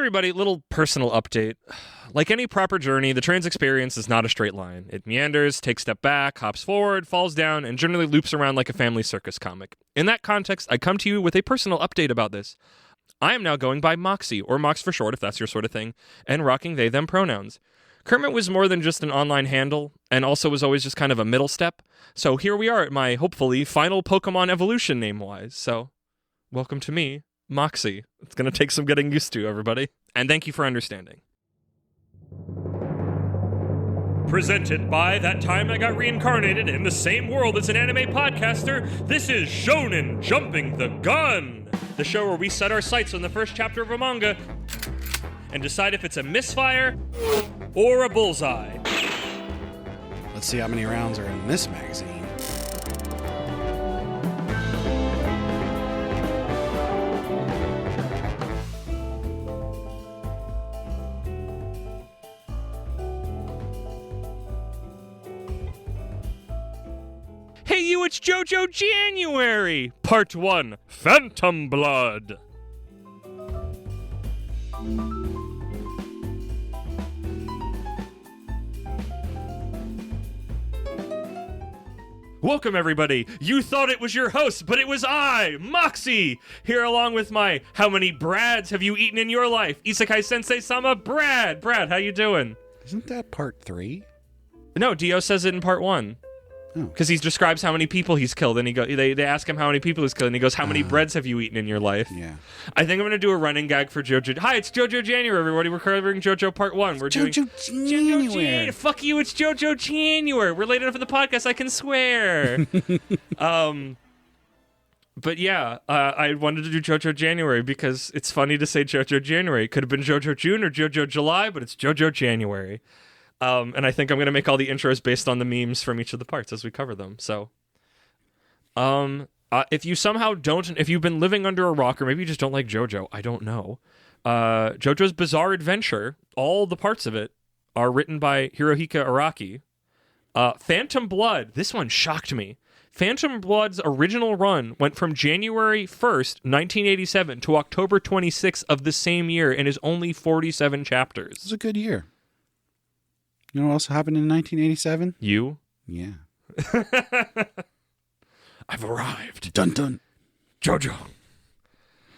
everybody, little personal update. Like any proper journey, the trans experience is not a straight line. It meanders, takes a step back, hops forward, falls down, and generally loops around like a family circus comic. In that context, I come to you with a personal update about this. I am now going by Moxie, or Mox for short if that's your sort of thing, and rocking they, them pronouns. Kermit was more than just an online handle, and also was always just kind of a middle step. So here we are at my, hopefully, final Pokemon evolution name-wise. So, welcome to me, Moxie. It's going to take some getting used to, everybody. And thank you for understanding. Presented by That Time I Got Reincarnated in the same world as an anime podcaster, this is Shonen Jumping the Gun, the show where we set our sights on the first chapter of a manga and decide if it's a misfire or a bullseye. Let's see how many rounds are in this magazine. Hey you, it's JoJo January! Part 1, Phantom Blood! Welcome everybody! You thought it was your host, but it was I, Moxie! Here along with my How Many Brads Have You Eaten in Your Life? Isekai Sensei-sama, Brad! Brad, how you doing? Isn't that part 3? No, Dio says it in part 1. Because he describes how many people he's killed, and they ask him how many people he's killed, and he goes, how many breads have you eaten in your life? Yeah. I think I'm going to do a running gag for JoJo. Hi, it's JoJo January, everybody. We're covering JoJo Part 1. We're doing JoJo January. Fuck you, it's JoJo January. We're late enough for the podcast, I can swear. But yeah, I wanted to do JoJo January because it's funny to say JoJo January. It could have been JoJo June or JoJo July, but it's JoJo January. And I think I'm going to make all the intros based on the memes from each of the parts as we cover them. So, if you somehow if you've been living under a rock, or maybe you just don't like JoJo, I don't know. JoJo's Bizarre Adventure, all the parts of it are written by Hirohiko Araki. Phantom Blood, this one shocked me. Phantom Blood's original run went from January 1st, 1987 to October 26th of the same year and is only 47 chapters. It was a good year. You know what else happened in 1987? You? Yeah. I've arrived. Dun dun. JoJo.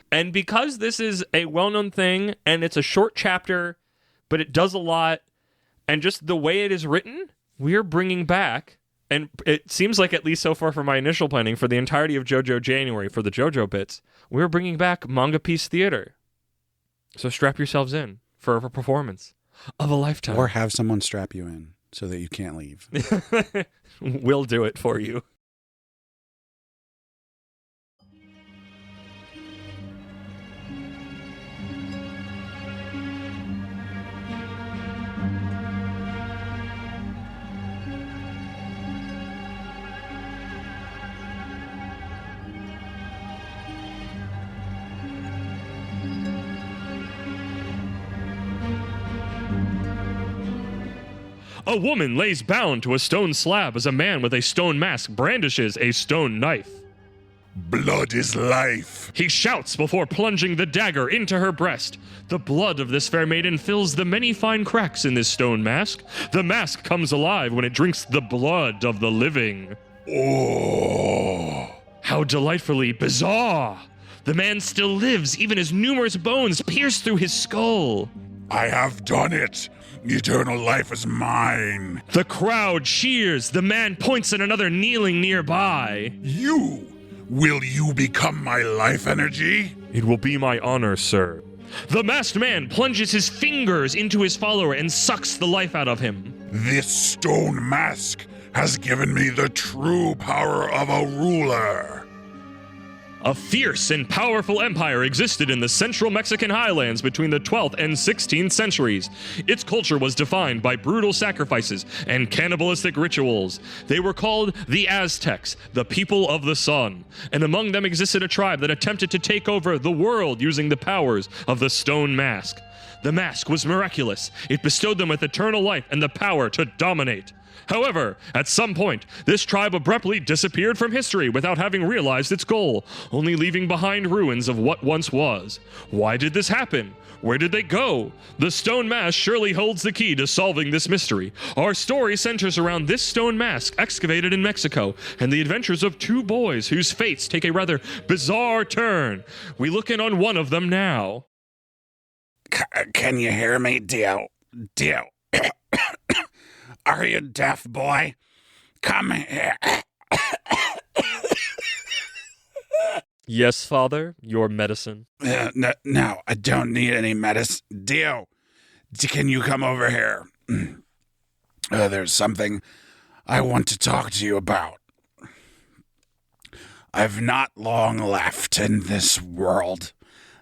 And because this is a well-known thing, and it's a short chapter, but it does a lot, and just the way it is written, we're bringing back, and it seems like at least so far from my initial planning, for the entirety of JoJo January, for the JoJo bits, we're bringing back Manga Piece Theater. So strap yourselves in for a performance of a lifetime. Or have someone strap you in so that you can't leave. We'll do it for you. A woman lays bound to a stone slab as a man with a stone mask brandishes a stone knife. Blood is life. He shouts before plunging the dagger into her breast. The blood of this fair maiden fills the many fine cracks in this stone mask. The mask comes alive when it drinks the blood of the living. Oh. How delightfully bizarre! The man still lives even as numerous bones pierce through his skull. I have done it. Eternal life is mine. The crowd cheers. The man points at another kneeling nearby. Will you become my life energy? It will be my honor, sir. The masked man plunges his fingers into his follower and sucks the life out of him. This stone mask has given me the true power of a ruler. A fierce and powerful empire existed in the central Mexican highlands between the 12th and 16th centuries. Its culture was defined by brutal sacrifices and cannibalistic rituals. They were called the Aztecs, the people of the sun, and among them existed a tribe that attempted to take over the world using the powers of the stone mask. The mask was miraculous. It bestowed them with eternal life and the power to dominate. However, at some point, this tribe abruptly disappeared from history without having realized its goal, only leaving behind ruins of what once was. Why did this happen? Where did they go? The stone mask surely holds the key to solving this mystery. Our story centers around this stone mask excavated in Mexico and the adventures of two boys whose fates take a rather bizarre turn. We look in on one of them now. Can you hear me, Dio? Dio. Are you deaf, boy? Come here. Yes, Father, your medicine. No, I don't need any medicine. Dio, can you come over here? There's something I want to talk to you about. I've not long left in this world.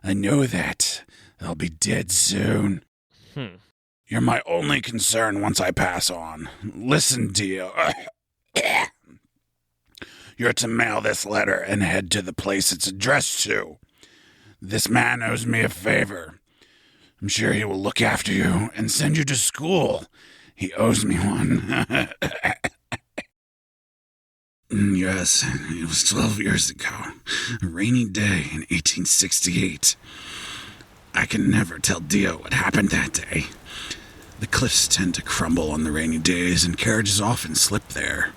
I know that. I'll be dead soon. You're my only concern once I pass on. Listen, Dio. You're to mail this letter and head to the place it's addressed to. This man owes me a favor. I'm sure he will look after you and send you to school. He owes me one. Yes, it was 12 years ago. A rainy day in 1868. I can never tell Dio what happened that day. The cliffs tend to crumble on the rainy days, and carriages often slip there.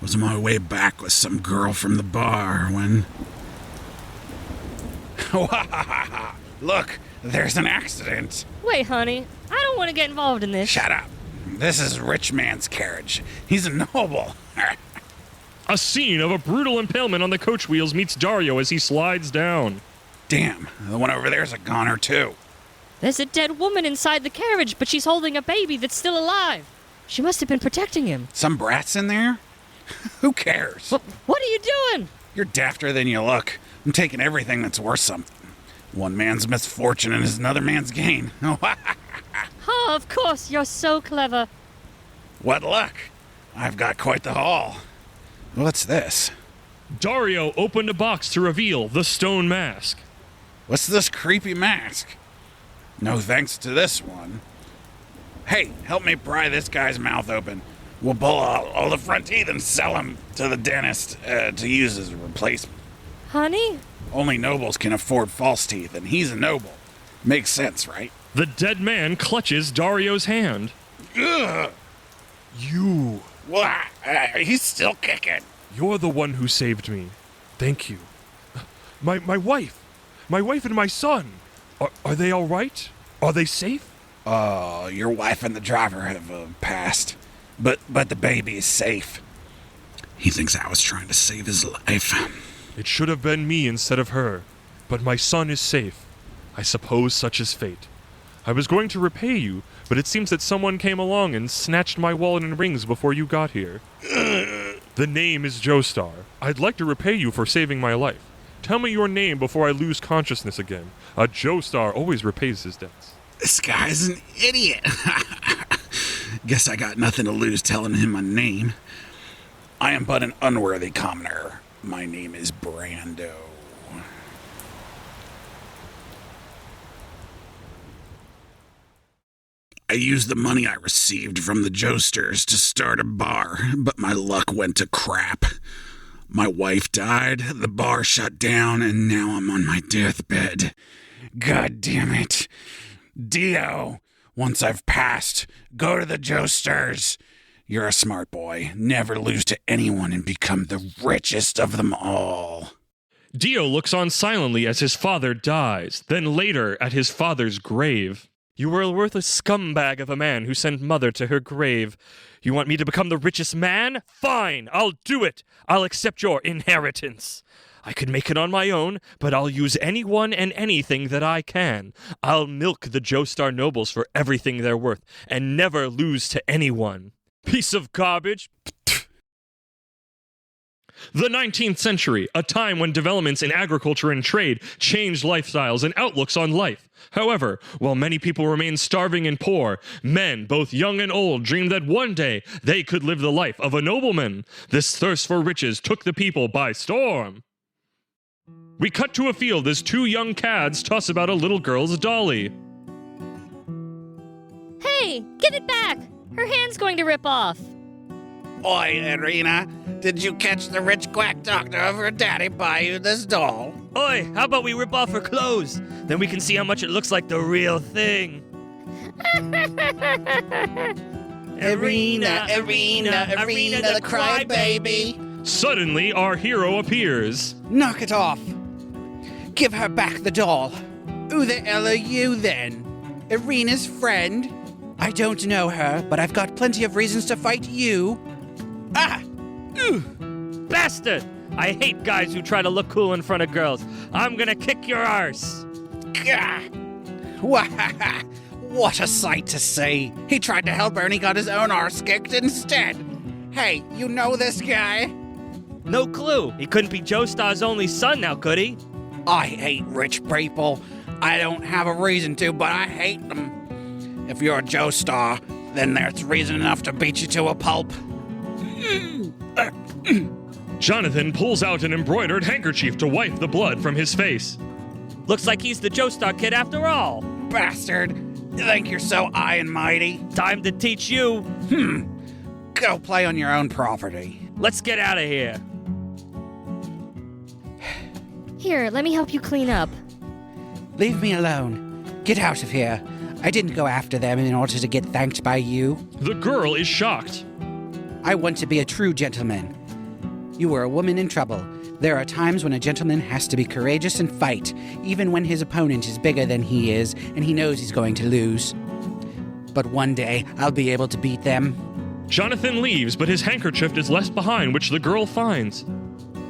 I was on my way back with some girl from the bar when... Look, there's an accident. Wait, honey, I don't want to get involved in this. Shut up. This is rich man's carriage. He's a noble. A scene of a brutal impalement on the coach wheels meets Dario as he slides down. Damn, the one over there's a goner too. There's a dead woman inside the carriage, but she's holding a baby that's still alive. She must have been protecting him. Some brats in there? Who cares? What are you doing? You're dafter than you look. I'm taking everything that's worth something. One man's misfortune is another man's gain. Oh, of course, you're so clever. What luck. I've got quite the haul. What's this? Dario opened a box to reveal the stone mask. What's this creepy mask? No thanks to this one. Hey, help me pry this guy's mouth open. We'll pull out all the front teeth and sell him to the dentist to use as a replacement. Honey? Only nobles can afford false teeth, and he's a noble. Makes sense, right? The dead man clutches Dario's hand. Ugh. You. What? He's still kicking. You're the one who saved me. Thank you. My wife. My wife and my son. Are they all right? Are they safe? Your wife and the driver have passed. But the baby is safe. He thinks I was trying to save his life. It should have been me instead of her. But my son is safe. I suppose such is fate. I was going to repay you, but it seems that someone came along and snatched my wallet and rings before you got here. The name is Joestar. I'd like to repay you for saving my life. Tell me your name before I lose consciousness again. A Joestar always repays his debts. This guy's an idiot. Guess I got nothing to lose telling him my name. I am but an unworthy commoner. My name is Brando. I used the money I received from the Joesters to start a bar, but my luck went to crap. My wife died, the bar shut down, and now I'm on my deathbed. God damn it. Dio, once I've passed, go to the Joesters. You're a smart boy. Never lose to anyone and become the richest of them all. Dio looks on silently as his father dies, then later at his father's grave. You were a worthless scumbag of a man who sent mother to her grave. You want me to become the richest man? Fine, I'll do it. I'll accept your inheritance. I could make it on my own, but I'll use anyone and anything that I can. I'll milk the Joestar nobles for everything they're worth, and never lose to anyone. Piece of garbage. The 19th century, a time when developments in agriculture and trade changed lifestyles and outlooks on life. However, while many people remained starving and poor, men, both young and old, dreamed that one day they could live the life of a nobleman. This thirst for riches took the people by storm. We cut to a field as two young cads toss about a little girl's dolly. Hey, give it back! Her hand's going to rip off. Oi, Irina, did you catch the rich quack doctor of her daddy buy you this doll? Oi, how about we rip off her clothes? Then we can see how much it looks like the real thing. Irina, the crybaby. Suddenly, our hero appears. Knock it off. Give her back the doll. Who the hell are you then? Irina's friend? I don't know her, but I've got plenty of reasons to fight you. Ah! Bastard! I hate guys who try to look cool in front of girls. I'm gonna kick your arse. Gah! What a sight to see. He tried to help her and he got his own arse kicked instead. Hey, you know this guy? No clue. He couldn't be Joestar's only son now, could he? I hate rich people. I don't have a reason to, but I hate them. If you're a Joestar, then there's reason enough to beat you to a pulp. Jonathan pulls out an embroidered handkerchief to wipe the blood from his face. Looks like he's the Joestar kid after all. Bastard. You think you're so high and mighty? Time to teach you. Go play on your own property. Let's get out of here. Here, let me help you clean up. Leave me alone. Get out of here. I didn't go after them in order to get thanked by you. The girl is shocked. I want to be a true gentleman. You were a woman in trouble. There are times when a gentleman has to be courageous and fight, even when his opponent is bigger than he is and he knows he's going to lose. But one day, I'll be able to beat them. Jonathan leaves, but his handkerchief is left behind, which the girl finds.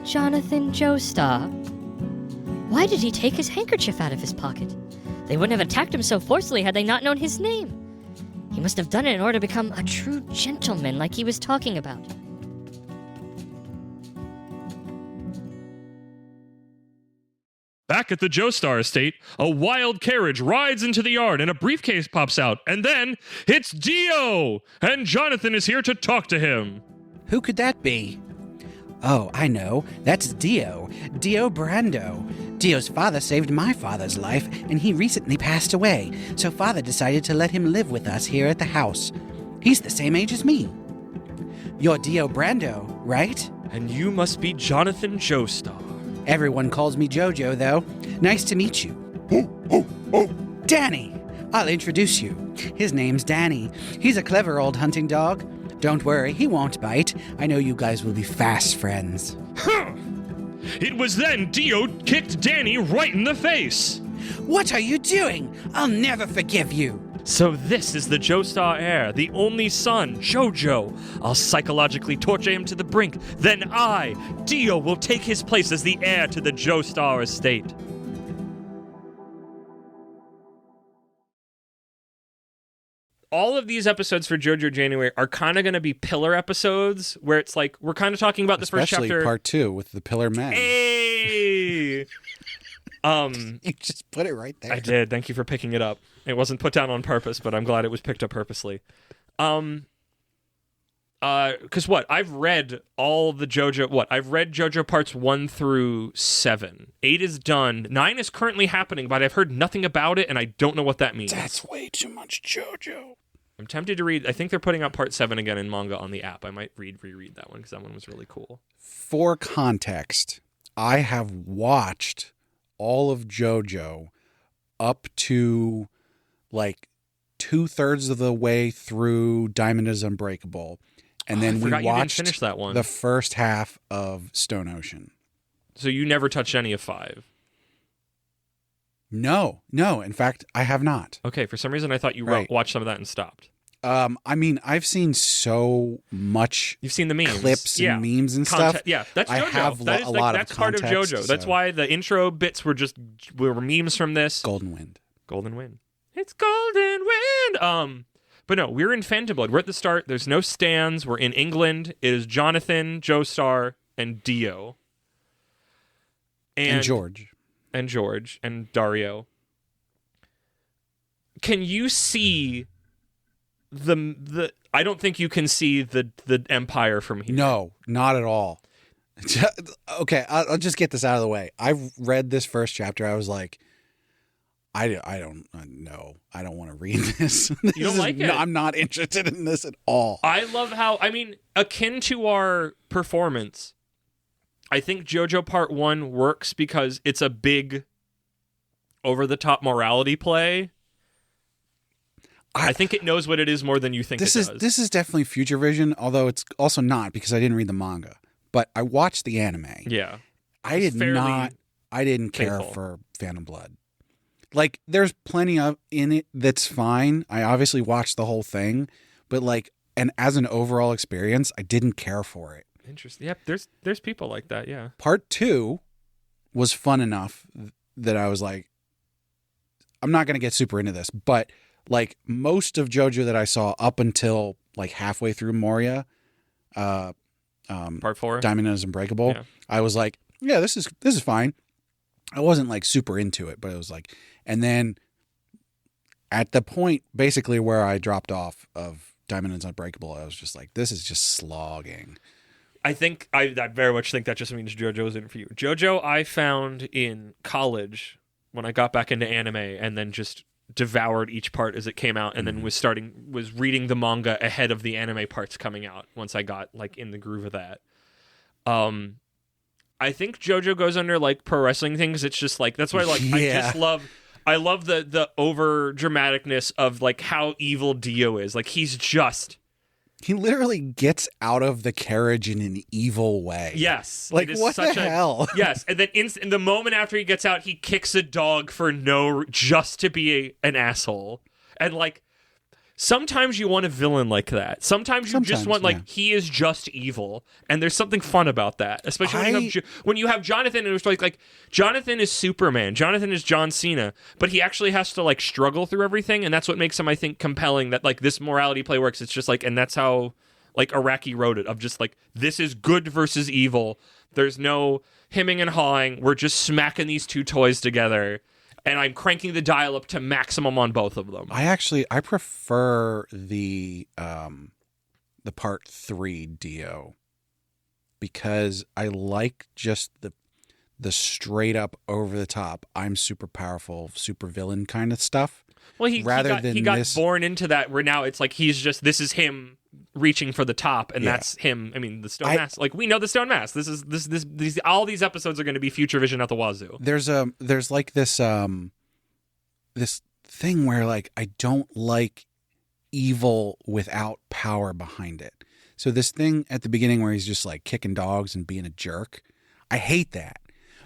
Jonathan Joestar. Why did he take his handkerchief out of his pocket? They wouldn't have attacked him so forcefully had they not known his name. He must have done it in order to become a true gentleman like he was talking about. Back at the Joestar estate, a wild carriage rides into the yard and a briefcase pops out, and then it's Dio! And Jonathan is here to talk to him. Who could that be? Oh, I know. That's Dio. Dio Brando. Dio's father saved my father's life, and he recently passed away, so father decided to let him live with us here at the house. He's the same age as me. You're Dio Brando, right? And you must be Jonathan Joestar. Everyone calls me JoJo, though. Nice to meet you. Danny! I'll introduce you. His name's Danny. He's a clever old hunting dog. Don't worry, he won't bite. I know you guys will be fast friends. It was then Dio kicked Danny right in the face. What are you doing? I'll never forgive you. So this is the Joestar heir, the only son, JoJo. I'll psychologically torture him to the brink. Then I, Dio, will take his place as the heir to the Joestar estate. All of these episodes for JoJo January are kind of going to be pillar episodes where it's like we're kind of talking about the first chapter. Especially part 2 with the Pillar Men. Hey! You just put it right there. I did. Thank you for picking it up. It wasn't put down on purpose, but I'm glad it was picked up purposely. Because I've read all the JoJo. I've read JoJo parts 1 through 7. 8 is done. 9 is currently happening, but I've heard nothing about it, and I don't know what that means. That's way too much JoJo. I'm tempted to read. I think they're putting out part 7 again in manga on the app. I might reread that one because that one was really cool. For context, I have watched all of JoJo up to like 2/3 of the way through Diamond is Unbreakable. And then we watched you didn't finish that one. the first half of Stone Ocean. So you never touched any of 5? No. In fact, I have not. Okay, for some reason I thought you Right. watched some of that and stopped. I mean, I've seen so much You've seen the memes. clips and memes and Content- stuff. Yeah, that's I JoJo. have That is a lot of that's part of context, JoJo. That's so- why the intro bits were memes from this. Golden Wind. Golden Wind. It's Golden Wind. But no, we're in Phantom Blood. We're at the start. There's no stands. We're in England. It is Jonathan, Joestar, and Dio. And George. And George. And Dario. Can you see the I don't think you can see the Empire from here. No, not at all. Okay, I'll just get this out of the way. I've read this first chapter. I was like, I don't know. I don't want to read this. You don't like it? I'm not interested in this at all. I love how, I mean, akin to our performance, I think JoJo Part 1 works because it's a big over-the-top morality play. I think it knows what it is more than you think it does. This is definitely Future Vision, although it's also not because I didn't read the manga. But I watched the anime. Yeah. I didn't care faithful. for Phantom Blood. Like, there's plenty of in it that's fine. I obviously watched the whole thing, but like, and as an overall experience, I didn't care for it. Interesting. Yep, there's people like that, yeah. Part 2 was fun enough that I was like, I'm not going to get super into this, but like most of JoJo that I saw up until like halfway through Moria, Part 4, Diamond is Unbreakable, Yeah. I was like, yeah, this is fine. I wasn't like super into it, but it was like, and then at the point basically where I dropped off of Diamond is Unbreakable, I was just like, this is just slogging. I very much think that just means JoJo isn't for you. JoJo I found in college when I got back into anime and then just devoured each part as it came out and then was reading the manga ahead of the anime parts coming out once I got like in the groove of that. I think JoJo goes under like pro wrestling things. It's just like, that's why like Yeah. I love the over dramaticness of like how evil Dio is. Like He literally gets out of the carriage in an evil way. yes. Like, it is what the hell? Yes, and then in the moment after he gets out, he kicks a dog for just to be an asshole. And like, sometimes you want a villain like that. Sometimes you just want like, he is just evil, and there's something fun about that. Especially when you have Jonathan, and it's like Jonathan is Superman. Jonathan is John Cena, but he actually has to like struggle through everything, and that's what makes him, I think, compelling. That like this morality play works. It's just like, and that's how like Araki wrote it. Of just like, this is good versus evil. There's no hemming and hawing. We're just smacking these two toys together. And I'm cranking the dial up to maximum on both of them. I prefer the part 3 Dio because I like just the straight up over the top, I'm super powerful, super villain kind of stuff. Well, he got born into that where now it's like this is him reaching for the top, and that's him. I mean, the Stone Mask. Like, we know the Stone Mask. These all these episodes are going to be Future Vision at the wazoo. There's like this this thing where like I don't like evil without power behind it. So this thing at the beginning where he's just like kicking dogs and being a jerk, I hate that.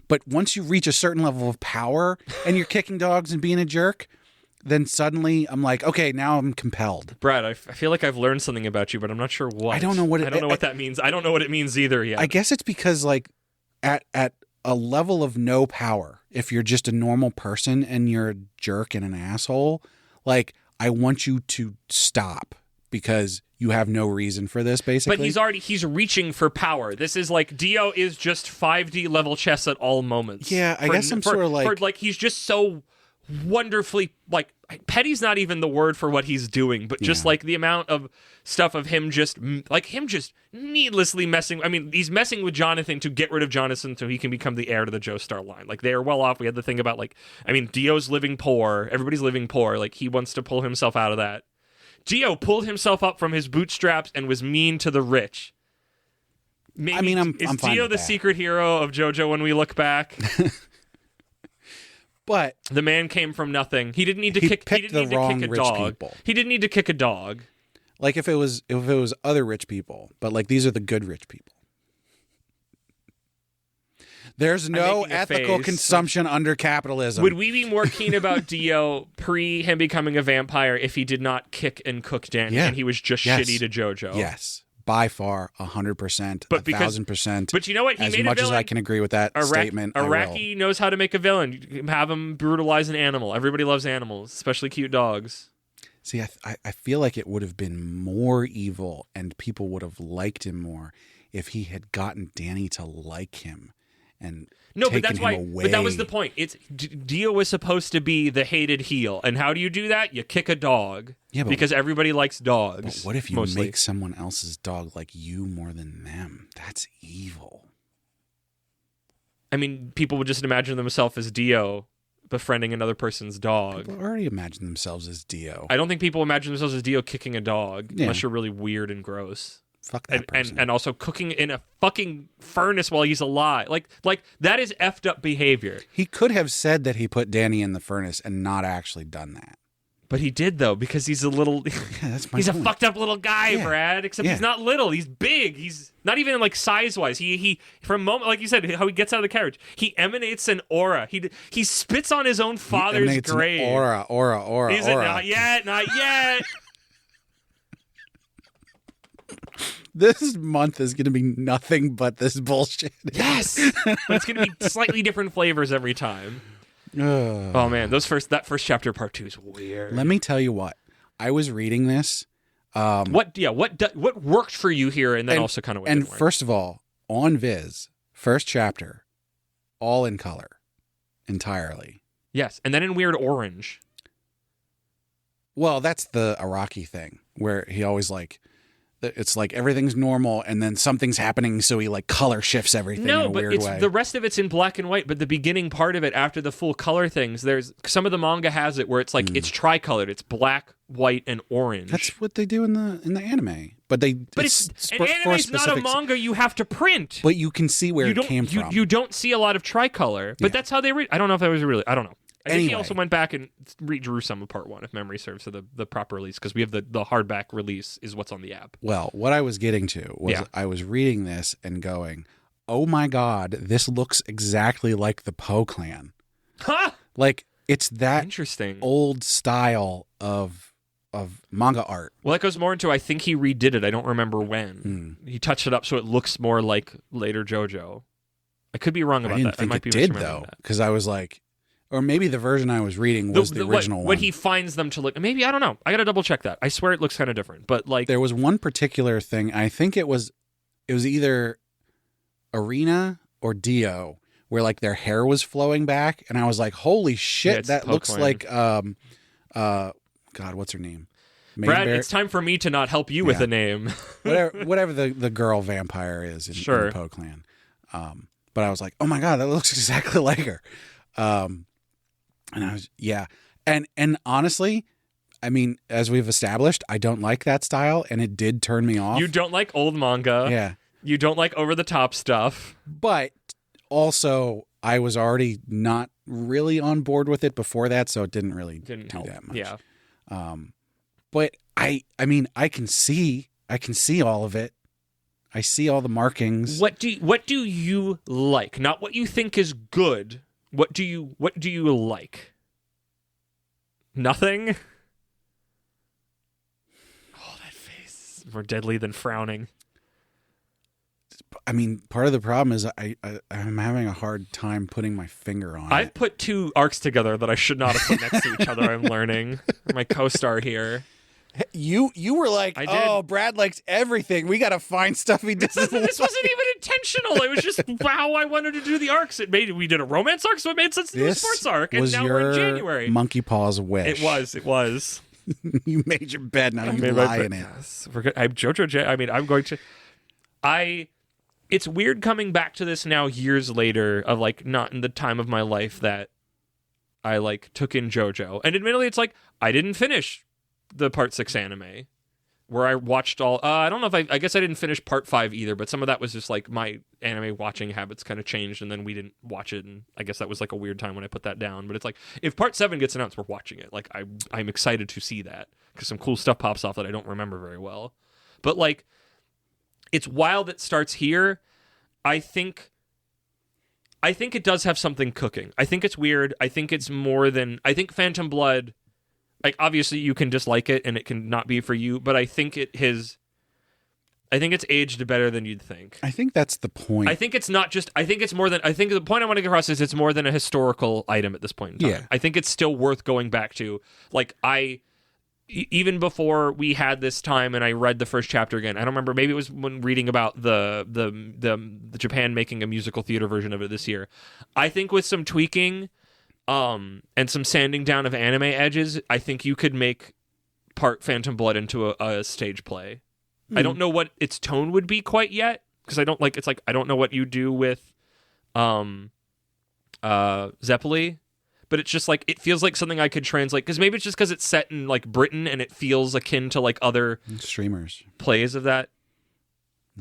But once you reach a certain level of power and you're kicking dogs and being a jerk, then suddenly I'm like, okay, now I'm compelled. Brad, I feel like I've learned something about you, but I'm not sure what. I don't know what I don't know what that means. I don't know what it means either yet. I guess it's because like at a level of no power, if you're just a normal person and you're a jerk and an asshole, like I want you to stop because you have no reason for this, basically. But he's reaching for power. This is like, Dio is just 5D level chess at all moments. Yeah, I guess I'm sort of like he's just so wonderfully, like, petty's not even the word for what he's doing, but just like the amount of stuff of him just needlessly messing. I mean, he's messing with Jonathan to get rid of Jonathan so he can become the heir to the Joestar line. Like, they are well off. We had the thing about like, I mean, Dio's living poor. Everybody's living poor. Like, he wants to pull himself out of that. Dio pulled himself up from his bootstraps and was mean to the rich. Maybe, I mean, I'm fine Dio with the that. secret hero of JoJo when we look back? But the man came from nothing. He didn't need to kick. He didn't need to kick a dog. People. He didn't need to kick a dog. Like if it was other rich people, but like these are the good rich people. There's no ethical consumption under capitalism. Would we be more keen about Dio pre him becoming a vampire if he did not kick and cook Danny and he was just shitty to JoJo? Yes. By far, 100%, 1,000%. But you know what? He as made much a villain. as I can agree with that statement, Araki knows how to make a villain. You have him brutalize an animal. Everybody loves animals, especially cute dogs. See, I feel like it would have been more evil and people would have liked him more if he had gotten Danny to like him and taken him away. But that was the point. It's Dio was supposed to be the hated heel, and how do you do that? You kick a dog. Yeah, because everybody likes dogs. But what if you mostly make someone else's dog like you more than them? That's evil. I mean, people would just imagine themselves as Dio befriending another person's dog. People already imagine themselves as Dio. I don't think people imagine themselves as Dio kicking a dog Yeah. unless you're really weird and gross. Fuck that person. And also cooking in a fucking furnace while he's alive. Like that is effed up behavior. He could have said that he put Danny in the furnace and not actually done that. But he did, though, because he's a little... Yeah, that's my he's point. a fucked up little guy, Yeah. Brad. Except Yeah. he's not little. He's big. He's not even, like, size-wise. He for a moment, like you said, how he gets out of the carriage, he emanates an aura. He spits on his own father's Emanates an grave. Aura. He's not yet. This month is going to be nothing but this bullshit. Yes! But it's going to be slightly different flavors every time. Ugh. Oh, man. that first chapter, part 2, is weird. Let me tell you what. I was reading this. What worked for you here, and then also kind of what And didn't work? first of all, on Viz, first chapter, all in color, entirely. Yes, and then in weird orange. Well, that's the Araki thing, where he always like, it's like everything's normal, and then something's happening, so he like color shifts everything in a weird way. The rest of it's in black and white, but the beginning part of it, after the full color things, there's some of the manga has it where it's like it's tricolored. It's black, white, and orange. That's what they do in the anime. But an anime's not a manga you have to print. But you can see where it came from. You don't see a lot of tricolor, but that's how they read. I don't know if that was really. I don't know. I think he Anyway. also went back and redrew some of part 1, if memory serves, to the proper release, because we have the hardback release is what's on the app. Well, what I was getting to was Yeah. I was reading this and going, oh my God, this looks exactly like the Poe clan. Huh? Like, it's that Interesting. old style of manga art. Well, that goes more into, I think he redid it. I don't remember when. He touched it up so it looks more like later JoJo. I could be wrong I about didn't that. think I might it be did, misremembering though, that. because I was like, or maybe the version I was reading was the original one. What he finds them to look. Maybe, I don't know. I got to double check that. I swear it looks kind of different. But like, There was one particular thing, I think it was either Arena or Dio, where like their hair was flowing back, and I was like, holy shit, it's that Poe looks clan. like God, what's her name? Brad, Maidenberry- it's time for me to not help you with Yeah. a name. whatever the girl vampire is in the Poe clan. But I was like, oh my God, that looks exactly like her. And I was, yeah. And honestly, I mean, as we've established, I don't like that style, and it did turn me off. You don't like old manga. Yeah. You don't like over the top stuff. But also, I was already not really on board with it before that, so it didn't really do help. that much. Yeah. But I mean, I can see all of it. I see all the markings. What do you like? Not what you think is good. What do you like? Nothing? Oh, that face is more deadly than frowning. I mean, part of the problem is I'm having a hard time putting my finger on I've it. put 2 arcs together that I should not have put next to each other. I'm learning. My co-star here. You were like, I did. oh, Brad likes everything. We got to find stuff he doesn't like. This wasn't even intentional. It was just how I wanted to do the arcs. We did a romance arc, so it made sense to do a This sports arc, and was now your we're in January. monkey paws wish. It was. You made your bed, now you made lie my- in it. Yes, we're good. I'm JoJo J. I mean, I'm going to. It's weird coming back to this now years later, of like not in the time of my life that I like took in JoJo, and admittedly, it's like I didn't finish the part 6 anime, where I watched all. I don't know if I guess I didn't finish part 5 either, but some of that was just like my anime watching habits kind of changed, and then we didn't watch it, and I guess that was like a weird time when I put that down. But it's like if part 7 gets announced, we're watching it. Like I'm excited to see that because some cool stuff pops off that I don't remember very well. But like, it's wild it starts here. I think it does have something cooking. I think it's weird. I think it's more than. I think Phantom Blood. Like, obviously, you can dislike it and it can not be for you, but I think it's aged better than you'd think. I think that's the point. I think it's not just. I think it's more than. I think the point I want to get across is it's more than a historical item at this point in time. Yeah. I think it's still worth going back to. Like, even before we had this time and I read the first chapter again, I don't remember, maybe it was when reading about the Japan making a musical theater version of it this year. I think with some tweaking and some sanding down of anime edges, I think you could make part Phantom Blood into a stage play. I don't know what its tone would be quite yet, because I don't know what you do with Zeppeli. but it's just like it feels like something I could translate because maybe it's just because it's set in like Britain and it feels akin to like other streamers plays of that.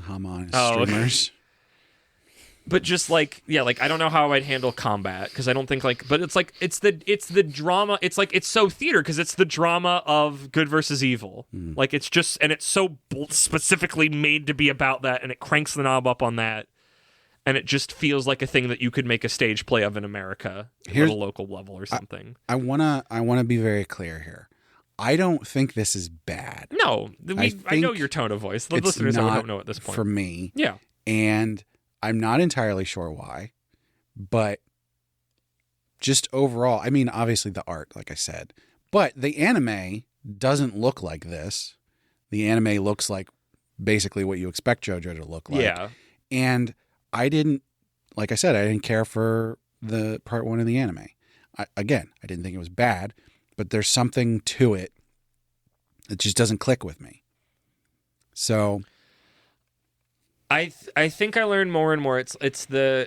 Haman Oh, streamers. But just like like I don't know how I'd handle combat because I don't think like but it's like it's the drama. It's like it's so theater because it's the drama of good versus evil. Like it's just and it's so specifically made to be about that, and it cranks the knob up on that, and it just feels like a thing that you could make a stage play of in America at a local level or something. I wanna be very clear here. I don't think this is bad. No, I know your tone of voice. The listeners don't know at this point. For me, yeah, and I'm not entirely sure why, but just overall, I mean, obviously the art, like I said, but the anime doesn't look like this. The anime looks like basically what you expect JoJo to look like. Yeah. And I didn't, like I said, I didn't care for the part 1 of the anime. I didn't think it was bad, but there's something to it that just doesn't click with me. So I think I learned more and more. It's I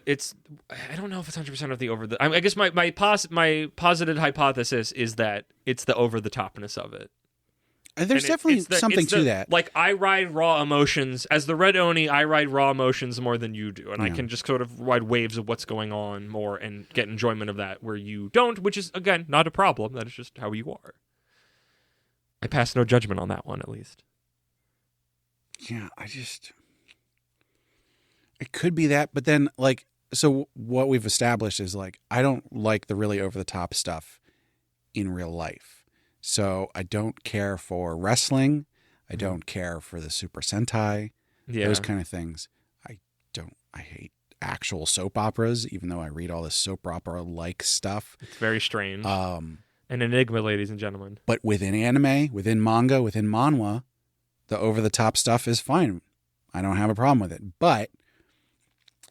don't know if it's 100% of the over the. I guess my posited hypothesis is that it's the over the topness of it. There's definitely something to that. Like I ride raw emotions as the Red Oni. I ride raw emotions more than you do, and I can just sort of ride waves of what's going on more and get enjoyment of that where you don't, which is again not a problem. That is just how you are. I pass no judgment on that one, at least. Yeah, it could be that, but then like, so what we've established is like, I don't like the really over the top stuff in real life. So I don't care for wrestling. I don't care for the Super Sentai, those kind of things. I hate actual soap operas, even though I read all this soap opera like stuff. It's very strange. An enigma, ladies and gentlemen. But within anime, within manga, within manhwa, the over the top stuff is fine. I don't have a problem with it, but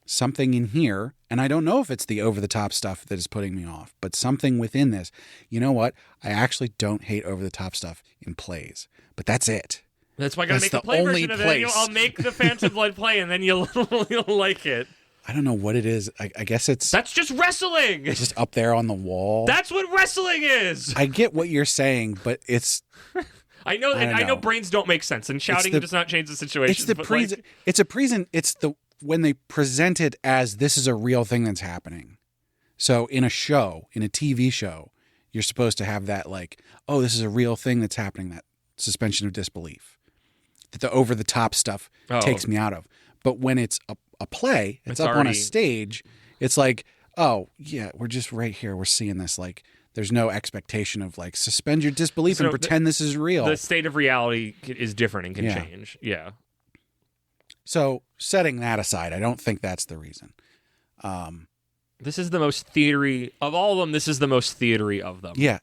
something in here, and I don't know if it's the over-the-top stuff that is putting me off, but something within this. You know what? I actually don't hate over-the-top stuff in plays, but that's it. That's why I gotta make the play version of it. I'll make the Phantom Blood play, and then you'll like it. I don't know what it is. I guess that's just wrestling. It's just up there on the wall. That's what wrestling is. I get what you're saying, but it's. I know brains don't make sense, and shouting does not change the situation. It's when they present it as this is a real thing that's happening. So in a show, in a TV show, you're supposed to have that like, oh, this is a real thing that's happening, that suspension of disbelief that the over-the-top stuff takes me out of. But when it's a play, it's up on a stage, it's like, oh, yeah, we're just right here. We're seeing this. Like, there's no expectation of like, suspend your disbelief and pretend this is real. The state of reality is different and can change. Yeah. So setting that aside, I don't think that's the reason. This is the most theatery of all of them. This is the most theatery of them. Yeah.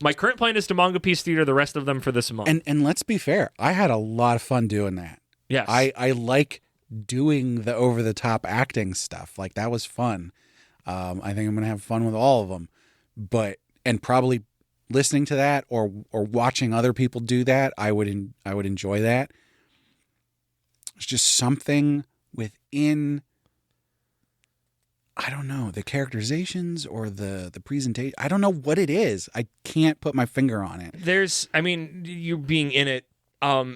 My current plan is to manga piece theater the rest of them for this month. And let's be fair. I had a lot of fun doing that. Yes. I like doing the over the top acting stuff. Like that was fun. I think I'm going to have fun with all of them, and probably listening to that or watching other people do that. I would enjoy that. It's just something within, I don't know, the characterizations or the presentation. I don't know what it is. I can't put my finger on it. You being in it,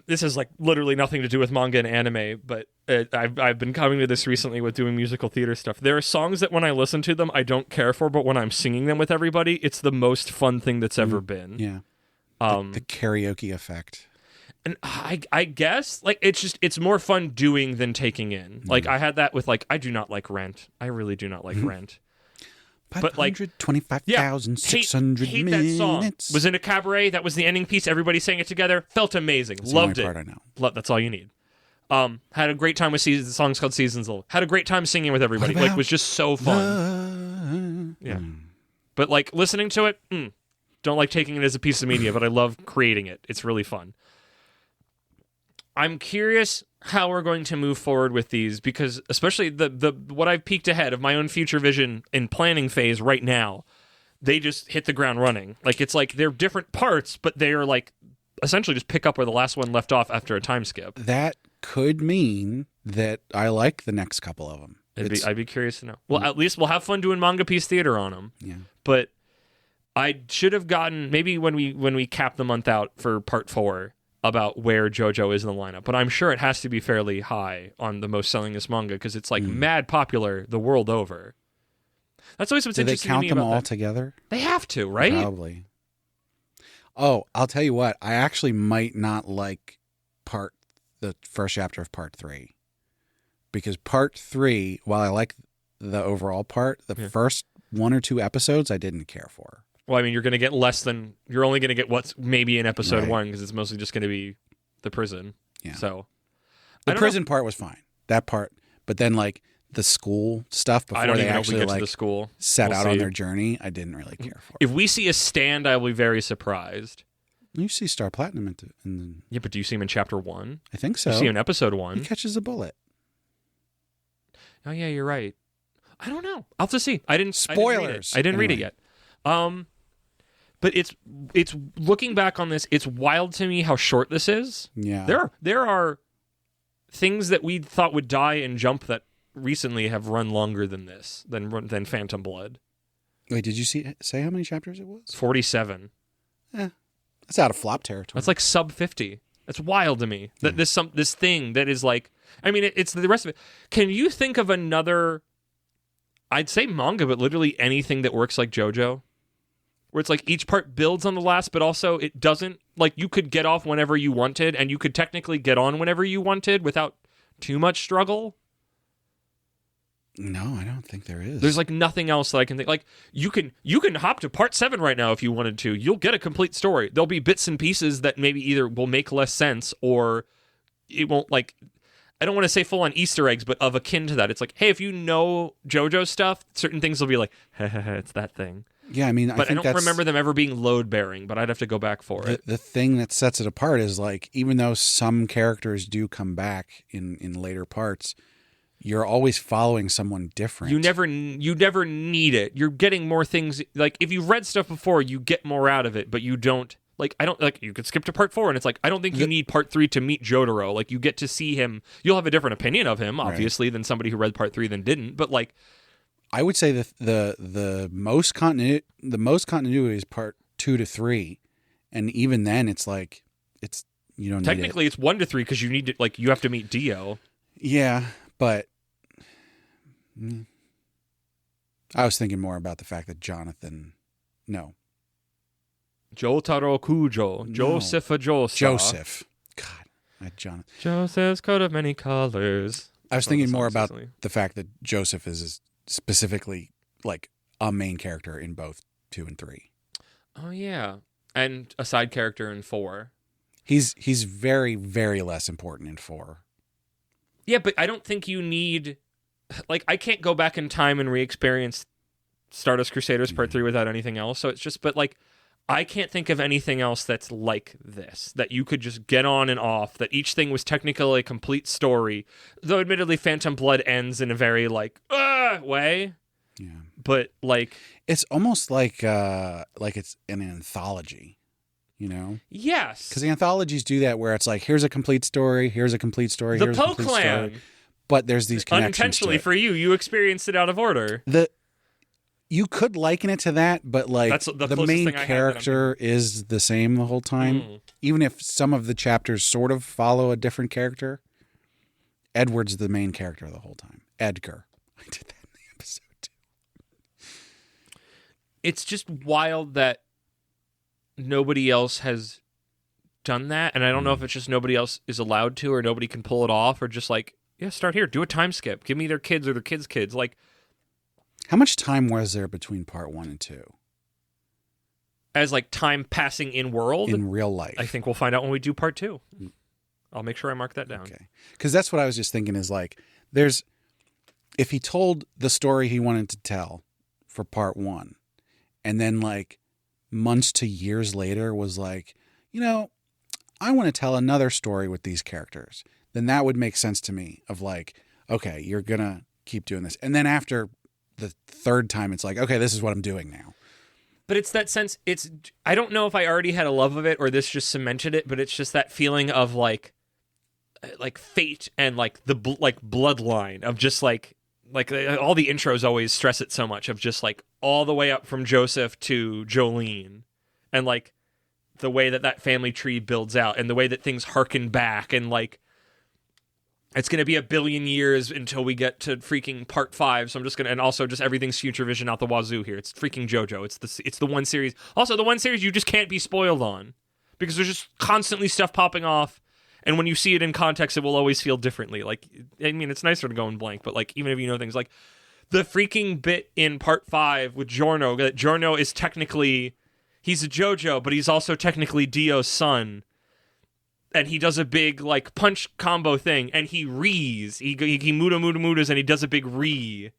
this has like literally nothing to do with manga and anime, but I've been coming to this recently with doing musical theater stuff. There are songs that when I listen to them, I don't care for, but when I'm singing them with everybody, it's the most fun thing that's ever been. Yeah. The karaoke effect. And I guess like it's more fun doing than taking in. Like I had that with like I do not like Rent. I really do not like Rent. But like 25,600 hate minutes. That song. Was in a cabaret. That was the ending piece. Everybody sang it together. Felt amazing. That's Loved the it. only part I know. That's all you need. Had a great time with the song's called Seasons. Had a great time singing with everybody. Like was just so fun. Yeah. But like listening to it, don't like taking it as a piece of media, but I love creating it. It's really fun. I'm curious how we're going to move forward with these because especially the what I've peeked ahead of my own future vision in planning phase right now, they just hit the ground running. Like it's like they're different parts, but they are like essentially just pick up where the last one left off after a time skip. That could mean that I like the next couple of them. I'd be curious to know. Well, at least we'll have fun doing manga piece theater on them. Yeah. But I should have gotten maybe when we cap the month out for part 4 about where JoJo is in the lineup, but I'm sure it has to be fairly high on the most sellingest manga because it's like mad popular the world over. That's always what's interesting to me. Do they count them all that. together? They have to, right? Probably. Oh, I'll tell you what. I actually might not like the first chapter of part 3. Because part 3, while I like the overall part, the first 1 or 2 episodes I didn't care for. Well, I mean, you're only going to get what's maybe in episode 1 because it's mostly just going to be the prison. Yeah. So the prison part was fine. That part. But then like the school stuff before they actually like to the school. set out on their journey, I didn't really care for. If we see a stand, I will be very surprised. You see Star Platinum in Yeah, but do you see him in chapter 1? I think so. You see him in episode 1. He catches a bullet. Oh yeah, you're right. I don't know. I'll have to see. Spoilers. I didn't read it yet. But it's looking back on this, it's wild to me how short this is. Yeah. There are things that we thought would die and Jump that recently have run longer than this, than Phantom Blood. Wait, did you say how many chapters it was? 47. That's out of flop territory. That's like sub 50. That's wild to me. That this thing that is like, I mean, it's the rest of it. Can you think of another, I'd say manga, but literally anything that works like JoJo? Where it's like each part builds on the last, but also it doesn't, like you could get off whenever you wanted, and you could technically get on whenever you wanted without too much struggle? No, I don't think there is. There's like nothing else that I can think. Like you can hop to part 7 right now if you wanted to. You'll get a complete story. There'll be bits and pieces that maybe either will make less sense or it won't, like, I don't want to say full on Easter eggs, but of akin to that. It's like, hey, if you know JoJo stuff, certain things will be like, it's that thing. Yeah, I mean, but I don't remember them ever being load bearing. But I'd have to go back for it. The thing that sets it apart is like, even though some characters do come back in later parts, you're always following someone different. You never need it. You're getting more things. Like if you've read stuff before, you get more out of it, but you don't. Like I don't like. You could skip to part 4, and it's like I don't think you need part 3 to meet Jotaro. Like you get to see him. You'll have a different opinion of him, obviously, than somebody who read part 3 than didn't. But like, I would say the most continuity is part 2 to 3, and even then, it's like you don't technically need it's 1 to 3 because you need to you have to meet Dio. Yeah, but I was thinking more about the fact that Jotaro Kujo, Joseph Joestar. Joseph. God, not Jonathan. Joseph's coat of many colors. I was thinking more about the fact that Joseph is specifically like a main character in both 2 and 3. Oh yeah, and a side character in 4. He's very, very less important in 4. Yeah, but I don't think you need. Like, I can't go back in time and re-experience Stardust Crusaders Part 3 without anything else. So it's just, but like, I can't think of anything else that's like this, that you could just get on and off, that each thing was technically a complete story. Though, admittedly, Phantom Blood ends in a very, like, way. Yeah. But, like. It's almost like it's an anthology, you know? Yes. Because the anthologies do that where it's like, here's a complete story, here's a complete story, the here's Poe a complete Clan. story. But there's these connections unintentionally to it. for you experienced it out of order. You could liken it to that, but like That's the main character is the same the whole time. Even if some of the chapters sort of follow a different character, Edward's the main character the whole time. Edgar. I did that in the episode too. It's just wild that nobody else has done that, and I don't know if it's just nobody else is allowed to, or nobody can pull it off, or just like, yeah, start here, do a time skip, give me their kids or their kids' kids. Like, how much time was there between part 1 and 2? As like time passing in world? In real life. I think we'll find out when we do part 2. I'll make sure I mark that down. Okay. Because that's what I was just thinking is like, if he told the story he wanted to tell for part 1, and then like months to years later was like, I want to tell another story with these characters, then that would make sense to me of like, okay, you're going to keep doing this. And then after the 3rd time, it's like, okay, this is what I'm doing now. But it's that sense, I don't know if I already had a love of it or this just cemented it, but it's just that feeling of like fate and like the bloodline of just like like all the intros always stress it so much of just like all the way up from Joseph to Jolene, and like the way that family tree builds out, and the way that things harken back, and like it's going to be 1 billion years until we get to freaking part 5. So I'm just going to, and also just everything's future vision out the wazoo here. It's freaking JoJo. It's the one series. Also, the one series you just can't be spoiled on, because there's just constantly stuff popping off. And when you see it in context, it will always feel differently. Like, I mean, it's nicer to go in blank, but like, even if you know things, like the freaking bit in part 5 with Giorno, that Giorno is technically, he's a JoJo, but he's also technically Dio's son. And he does a big, like, punch combo thing, and he rees. He mudas, and he does a big re.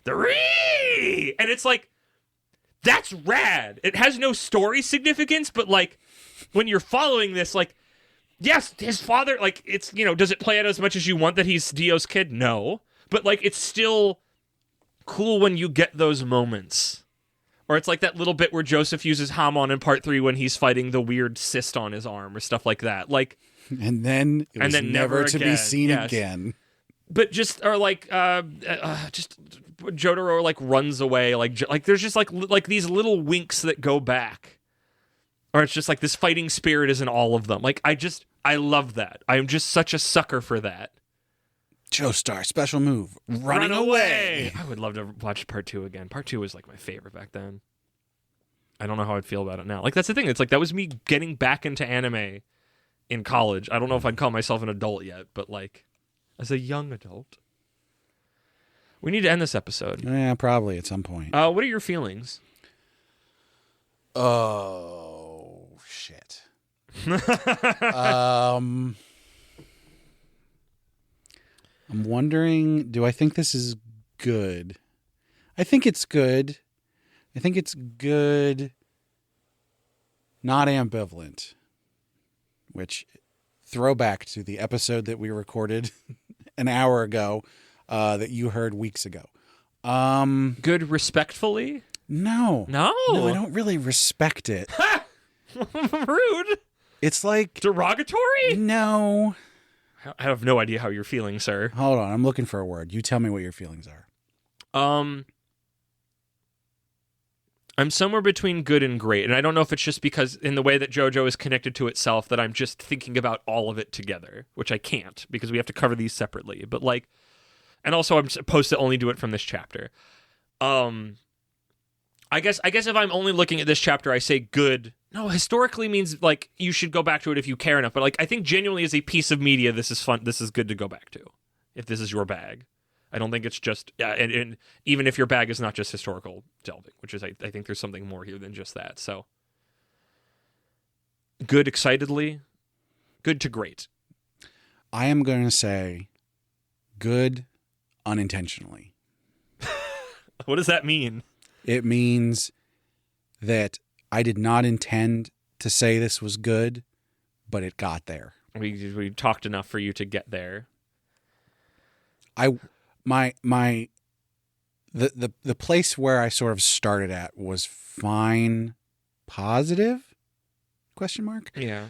The re! And it's like, that's rad. It has no story significance, but, like, when you're following this, like, yes, his father, like, it's, you know, does it play out as much as you want that he's Dio's kid? No. But, like, it's still cool when you get those moments. Or it's like that little bit where Joseph uses Hamon in part 3 when he's fighting the weird cyst on his arm or stuff like that. Like, and then it was never to be seen again. But just, or like, just Jotaro like runs away. Like there's just like these little winks that go back. Or it's just like this fighting spirit is in all of them. Like, I love that. I'm just such a sucker for that. Joestar special move, running away. I would love to watch part 2 again. Part 2 was like my favorite back then. I don't know how I'd feel about it now. Like, that's the thing. It's like that was me getting back into anime in college. I don't know if I'd call myself an adult yet, but like as a young adult. We need to end this episode. Yeah, probably at some point. What are your feelings? Oh shit. I'm wondering, do I think this is good? I think it's good. Not ambivalent. Which, throwback to the episode that we recorded an hour ago that you heard weeks ago. Good respectfully? No, I don't really respect it. Rude. It's like derogatory? No. I have no idea how you're feeling, sir. Hold on, I'm looking for a word. You tell me what your feelings are. I'm somewhere between good and great, and I don't know if it's just because in the way that JoJo is connected to itself that I'm just thinking about all of it together, which I can't because we have to cover these separately. But like, and also I'm supposed to only do it from this chapter. I guess if I'm only looking at this chapter, I say good. No, historically means like you should go back to it if you care enough. But like I think genuinely as a piece of media, this is fun. This is good to go back to if this is your bag. I don't think it's just and even if your bag is not just historical delving, which is I think there's something more here than just that. So good excitedly, good to great. I am going to say good unintentionally. What does that mean? It means that I did not intend to say this was good, but it got there. We talked enough for you to get there. The place where I sort of started at was fine, positive? Question mark? Yeah.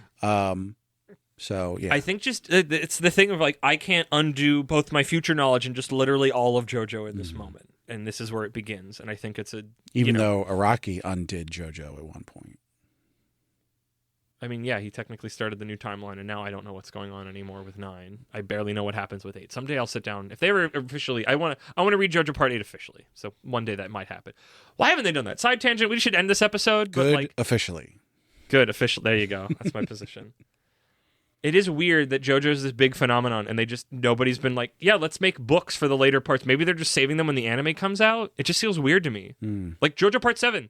So yeah. I think just it's the thing of like I can't undo both my future knowledge and just literally all of JoJo in this moment. And this is where it begins. And I think it's even though Araki undid JoJo at one point. I mean, yeah, he technically started the new timeline, and now I don't know what's going on anymore with 9. I barely know what happens with 8. Someday I'll sit down. If they ever officially, I want to read JoJo Part 8 officially. So one day that might happen. Why haven't they done that? Side tangent. We should end this episode. Good, but like, officially. Good official. There you go. That's my position. It is weird that JoJo's this big phenomenon, and nobody's been like, yeah, let's make books for the later parts. Maybe they're just saving them when the anime comes out. It just feels weird to me. Like JoJo Part 7.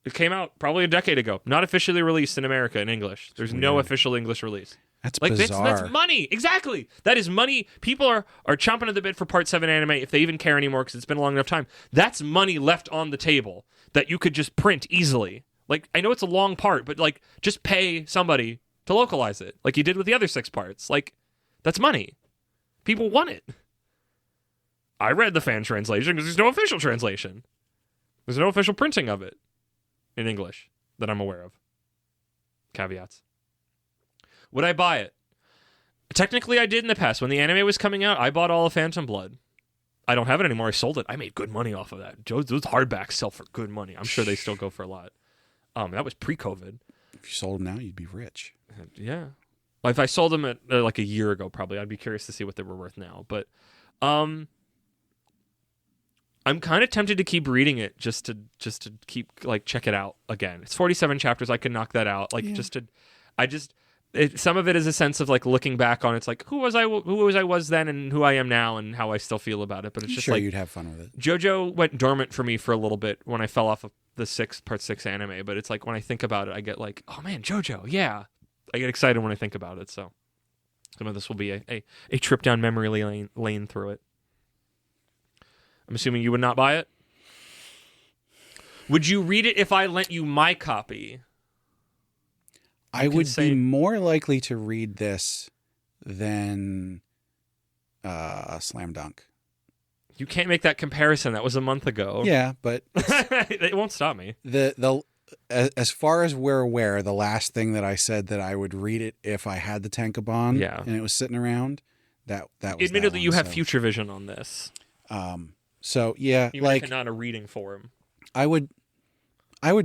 It came out probably a decade ago. Not officially released in America in English. There's no official English release. That's like bizarre. That's money. Exactly. That is money. People are chomping at the bit for Part 7 anime if they even care anymore because it's been a long enough time. That's money left on the table that you could just print easily. Like, I know it's a long part, but like, just pay somebody to localize it like you did with the other 6 parts. Like, that's money. People want it. I read the fan translation because there's no official translation. There's no official printing of it in English that I'm aware of. Caveats. Would I buy it? Technically, I did in the past. When the anime was coming out, I bought all of Phantom Blood. I don't have it anymore. I sold it. I made good money off of that. Those hardbacks sell for good money. I'm sure they still go for a lot. That was pre-COVID. If you sold them now, you'd be rich. Yeah. Well, if I sold them at like a year ago, probably, I'd be curious to see what they were worth now. But I'm kind of tempted to keep reading it just to keep like check it out again. It's 47 chapters. I could knock that out. Like some of it is a sense of like looking back on it's like who was I then and who I am now and how I still feel about it. But it's just sure like you'd have fun with it. JoJo went dormant for me for a little bit when I fell off of the part 6 anime. But it's like when I think about it, I get like, oh man, JoJo, yeah. I get excited when I think about it. So some of this will be a trip down memory lane through it. I'm assuming you would not buy it. Would you read it if I lent you my copy? I would be more likely to read this than Slam Dunk. You can't make that comparison. That was a month ago. Yeah, but it won't stop me. As far as we're aware, the last thing that I said that I would read it if I had the Tankobon, and it was sitting around, that was. Admittedly, you have future vision on this. So yeah, even like if not a reading form. I would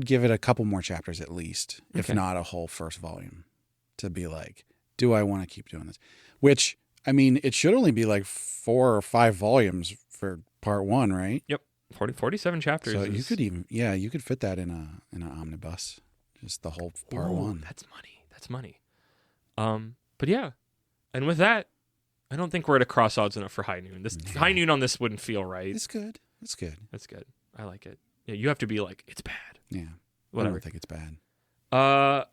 give it a couple more chapters at least, if not a whole first volume, to be like, do I want to keep doing this? Which, I mean, it should only be like 4 or 5 volumes for part 1, right? Yep, 47 chapters. So you could you could fit that in an omnibus, just the whole part 1. That's money. But yeah, and with that, I don't think we're at a cross odds enough for High Noon. High Noon on this wouldn't feel right. It's good. That's good. I like it. Yeah, you have to be like, it's bad. Yeah. Whatever. I don't think it's bad.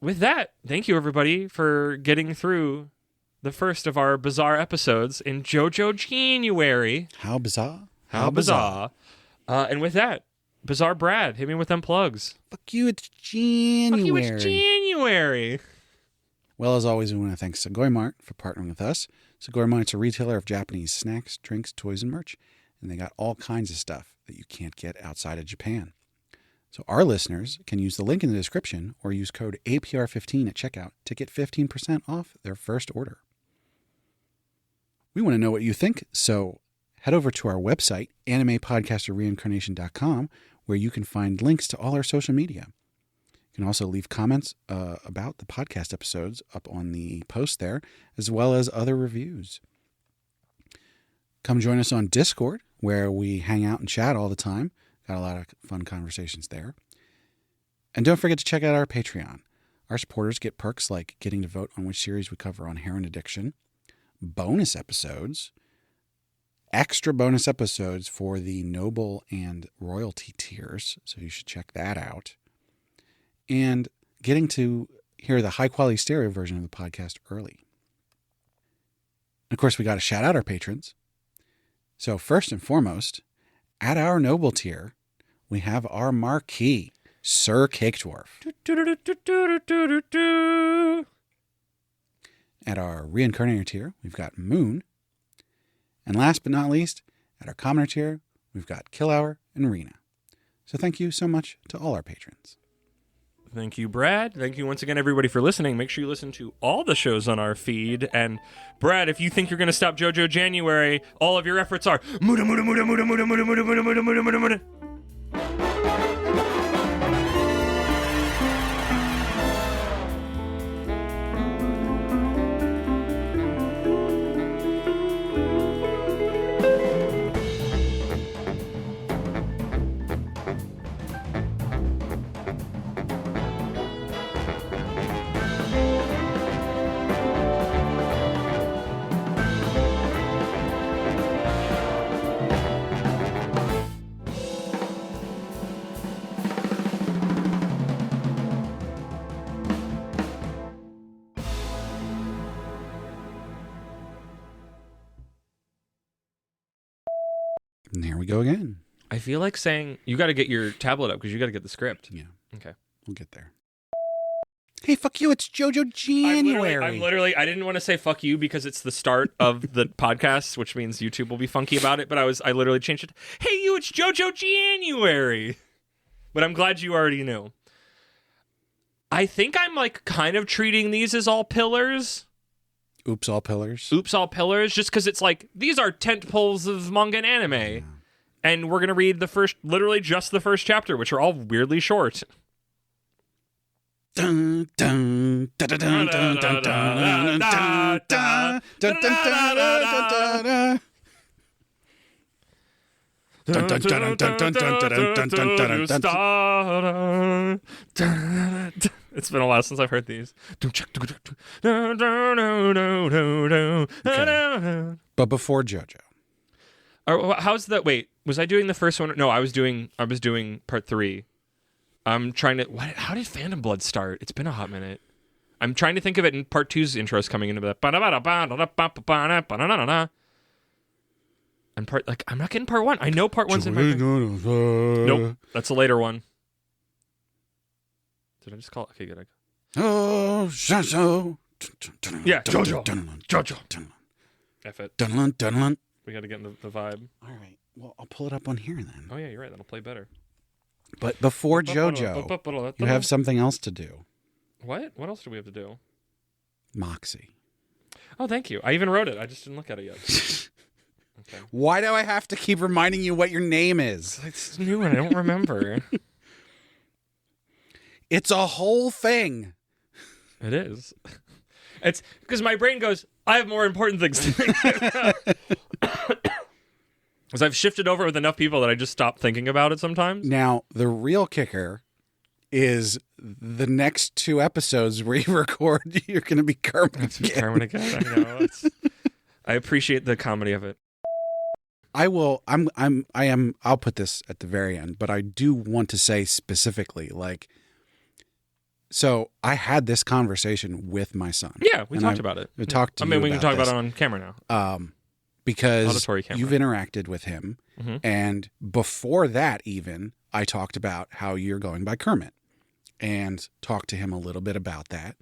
With that, thank you everybody for getting through the first of our bizarre episodes in JoJo January. How bizarre. And with that, Bizarre Brad, hit me with them plugs. Fuck you, it's January. Well, as always, we want to thank Sugoi Mart for partnering with us. Sugoi Mart's a retailer of Japanese snacks, drinks, toys, and merch. And they got all kinds of stuff that you can't get outside of Japan. So our listeners can use the link in the description or use code APR15 at checkout to get 15% off their first order. We want to know what you think, so head over to our website, animepodcasterreincarnation.com, where you can find links to all our social media. You can also leave comments about the podcast episodes up on the post there, as well as other reviews. Come join us on Discord, where we hang out and chat all the time. Got a lot of fun conversations there. And don't forget to check out our Patreon. Our supporters get perks like getting to vote on which series we cover on heroin addiction, bonus episodes, extra bonus episodes for the Noble and Royalty tiers, so you should check that out, and getting to hear the high-quality stereo version of the podcast early. And of course, we got to shout out our patrons. So first and foremost, at our Noble tier, we have our marquee, Sir Cake Dwarf. At our Reincarnator tier, we've got Moon. And last but not least, at our Commoner tier, we've got Kill Hour and Rena. So thank you so much to all our patrons. Thank you, Brad. Thank you once again, everybody, for listening. Make sure you listen to all the shows on our feed. And Brad, if you think you're going to stop JoJo January, all of your efforts are muda muda muda muda muda muda muda muda muda muda muda muda. And here we go again. I feel like saying, you got to get your tablet up because you got to get the script. Yeah. Okay. We'll get there. Hey, fuck you, it's JoJo January. I'm literally, I didn't want to say fuck you because it's the start of the podcast, which means YouTube will be funky about it, but I literally changed it. Hey, you, it's JoJo January. But I'm glad you already knew. I think I'm like kind of treating these as all pillars. Oops All Pillars. Oops All Pillars, just because it's like, these are tent poles of manga and anime. And we're going to read literally just the first chapter, which are all weirdly short. Dun, dun, dun, dun, dun, dun, dun, dun, dun, dun, dun, dun, dun, dun. Dun, dun, dun, dun, dun, dun, dun, dun, dun, dun. It's been a while since I've heard these. Okay. But before JoJo. How's that? Wait, was I doing the first one? No, I was doing part 3. I'm trying to. How did Phantom Blood start? It's been a hot minute. I'm trying to think of it in part 2's intros coming into that. And I'm not getting part 1. I know part 1's in my brain. Nope, that's a later one. Did I just call it? Okay, good. Oh, JoJo. Yeah, JoJo. F it. We got to get in the vibe. All right. Well, I'll pull it up on here then. Oh yeah, you're right. That'll play better. But before JoJo, you have something else to do. What? What else do we have to do? Moxie. Oh, thank you. I even wrote it. I just didn't look at it yet. Okay. Why do I have to keep reminding you what your name is? It's new and I don't remember. It's a whole thing. It is. It's because my brain goes, I have more important things to think about. Because I've shifted over with enough people that I just stop thinking about it sometimes. Now, the real kicker is the next 2 episodes where you record, you're going to be Kermit again. Kermit again. I know. I appreciate the comedy of it. I'll put this at the very end, but I do want to say specifically, like, so I had this conversation with my son. Yeah, we talked about it. We talked to you we can talk this. about it on camera now. Because Auditory camera. you've interacted with him. Mm-hmm. And before that even, I talked about how you're going by Kermit and talked to him a little bit about that.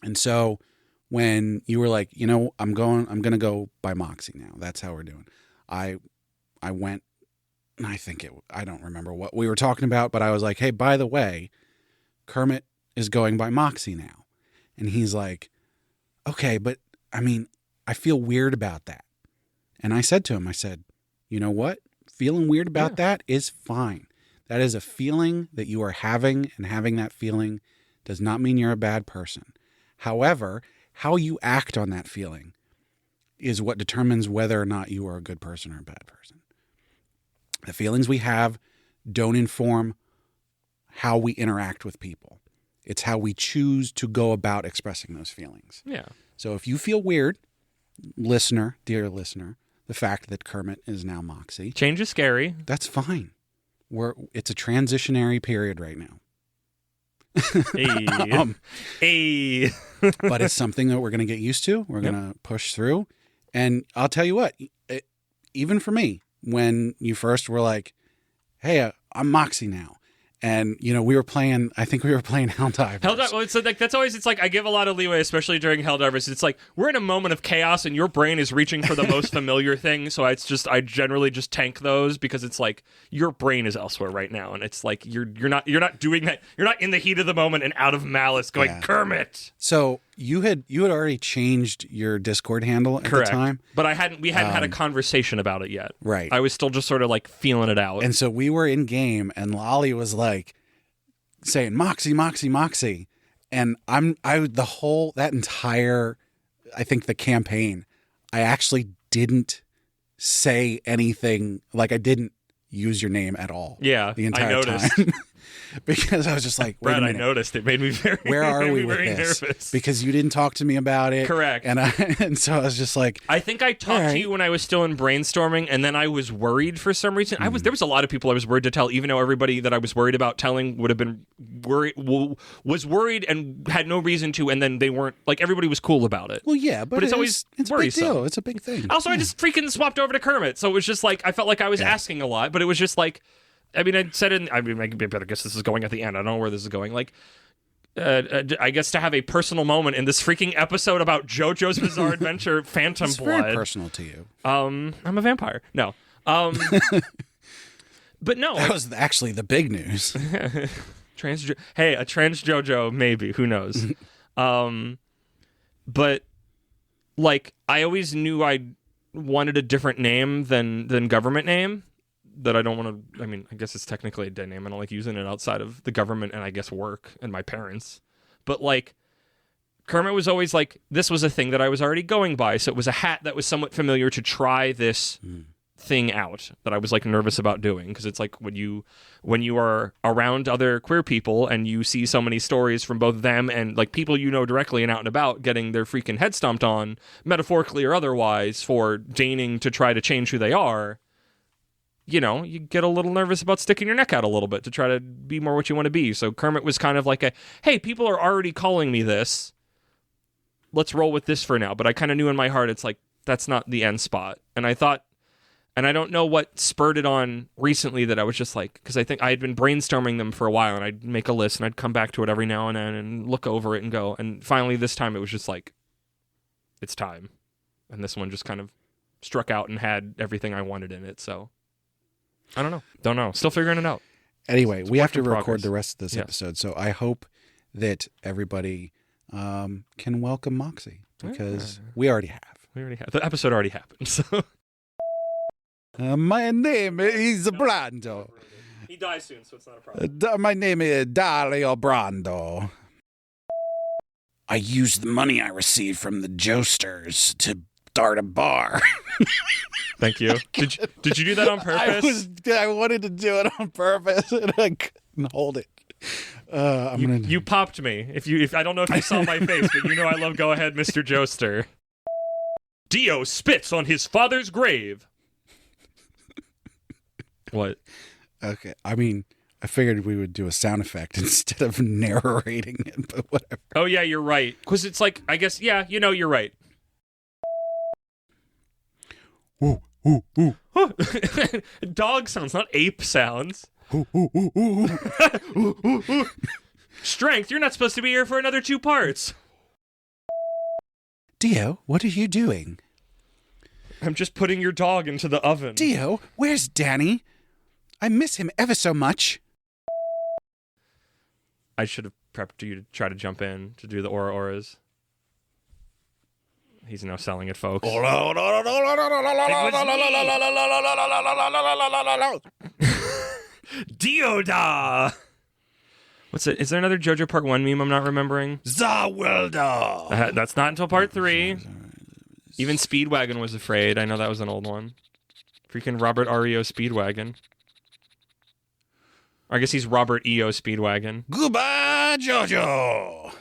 And so when you were like, I'm going to go by Moxie now. That's how we're doing. I went, and I don't remember what we were talking about, but I was like, hey, by the way, Kermit is going by Moxie now. And he's like, okay, but I feel weird about that. And I said to him, you know what? Feeling weird about that is fine. That is a feeling that you are having, and having that feeling does not mean you're a bad person. However, how you act on that feeling is what determines whether or not you are a good person or a bad person. The feelings we have don't inform how we interact with people. It's how we choose to go about expressing those feelings. Yeah. So if you feel weird, dear listener, the fact that Kermit is now Moxie. Change is scary. That's fine. It's a transitionary period right now. Hey. But it's something that we're going to get used to. We're going to push through. And I'll tell you what, even for me, when you first were like, hey, I'm Moxie now. And, we were playing Helldivers. Well, so that's always, it's like, I give a lot of leeway, especially during Helldivers. It's like, we're in a moment of chaos and your brain is reaching for the most familiar thing. So I generally just tank those because it's like, your brain is elsewhere right now. And it's like, you're not doing that. You're not in the heat of the moment and out of malice going, Kermit. So you had already changed your Discord handle at Correct. the time. But we hadn't had a conversation about it yet. Right. I was still just sort of like feeling it out. And so we were in game and Lolly was like saying Moxie, Moxie, Moxie. And that entire, I think the campaign, I actually didn't say anything. Like I didn't use your name at all. Yeah. The entire I noticed. time. Because I was just like, wait Brad, a minute. I noticed. It made me very Where are we with this? Nervous. Because you didn't talk to me about it. Correct. And so I was just like, I think I talked to you when I was still in brainstorming, and then I was worried for some reason. There was a lot of people I was worried to tell, even though everybody that I was worried about telling would have been was worried and had no reason to, and then they weren't, like, everybody was cool about it. well, yeah, but it's always a big worrisome. deal. It's a big thing. Also, I just freaking swapped over to Kermit, so it was just like, I felt like I was asking a lot, but it was just like, I said it, I better guess this is going at the end. I don't know where this is going. Like, I guess to have a personal moment in this freaking episode about JoJo's Bizarre Adventure, Phantom It's Blood. very personal to you. I'm a vampire. No. But no. That was actually the big news. A trans JoJo, maybe. Who knows? But like, I always knew I wanted a different name than government name. That I don't want to. I mean, I guess it's technically a dead name. I don't like using it outside of the government and I guess work and my parents. But like, Kermit was always like, this was a thing that I was already going by, so it was a hat that was somewhat familiar to try this thing out that I was like nervous about doing, because it's like when you are around other queer people and you see so many stories from both them and like people you know directly and out and about getting their freaking head stomped on, metaphorically or otherwise, for deigning to try to change who they are, you know, you get a little nervous about sticking your neck out a little bit to try to be more what you want to be. So Kermit was kind of like a, hey, people are already calling me this, let's roll with this for now. But I kind of knew in my heart, it's like, that's not the end spot. And I thought, and I don't know what spurred it on recently that I was just like, because I think I had been brainstorming them for a while and I'd make a list and I'd come back to it every now and then and look over it and go. And finally this time it was just like, it's time. And this one just kind of struck out and had everything I wanted in it. So I don't know. Don't know. Still figuring it out. Anyway, It's we have to work in record progress. the rest of this Yeah. episode, so I hope that everybody can welcome Moxie, because we already have. We already have. The episode already happened. So My name is Brando. he dies soon, so it's not a problem. My name is Dario Brando. I used the money I received from the Joesters to start a bar. Thank you. Did you do that on purpose? I wanted to do it on purpose, and I couldn't hold it. You popped me. If I don't know if you saw my face, but you know I love Go Ahead, Mr. Joester. Dio spits on his father's grave. What? Okay, I mean, I figured we would do a sound effect instead of narrating it, but whatever. Oh yeah, you're right. Because it's like, I guess, yeah, you know, you're right. Ooh, ooh, ooh. Dog sounds, not ape sounds. Ooh, ooh, ooh, ooh, ooh, ooh, ooh. Strength, you're not supposed to be here for another 2 parts. Dio, what are you doing? I'm just putting your dog into the oven. Dio, where's Danny? I miss him ever so much. I should have prepped you to try to jump in to do the auras. He's now selling it, folks. Dioda! What's it? Is there another JoJo Part 1 meme I'm not remembering? Zawilda! That's not until Part 3. Even Speedwagon was afraid. I know that was an old one. Freaking Robert R.E.O. Speedwagon. I guess he's Robert E.O. Speedwagon. Goodbye, JoJo!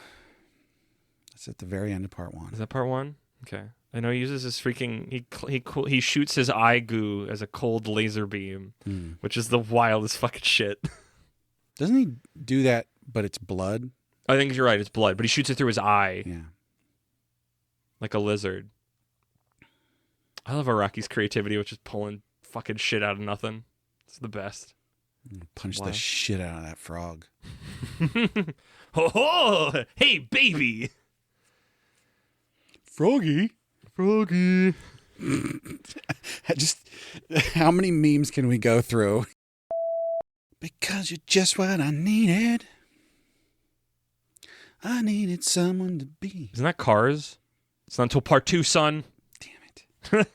That's at the very end of part 1. Is that Part 1? Okay. I know he uses his freaking... He shoots his eye goo as a cold laser beam, which is the wildest fucking shit. Doesn't he do that, but it's blood? I think you're right, it's blood, but he shoots it through his eye Yeah. like a lizard. I love Araki's creativity, which is pulling fucking shit out of nothing. It's the best. Punch Wow. the shit out of that frog. Ho ho! Hey, baby! Froggy? Froggy. Just, how many memes can we go through? Because you're just what I needed. I needed someone to be. Isn't that Cars? It's not until Part 2, son. Damn it.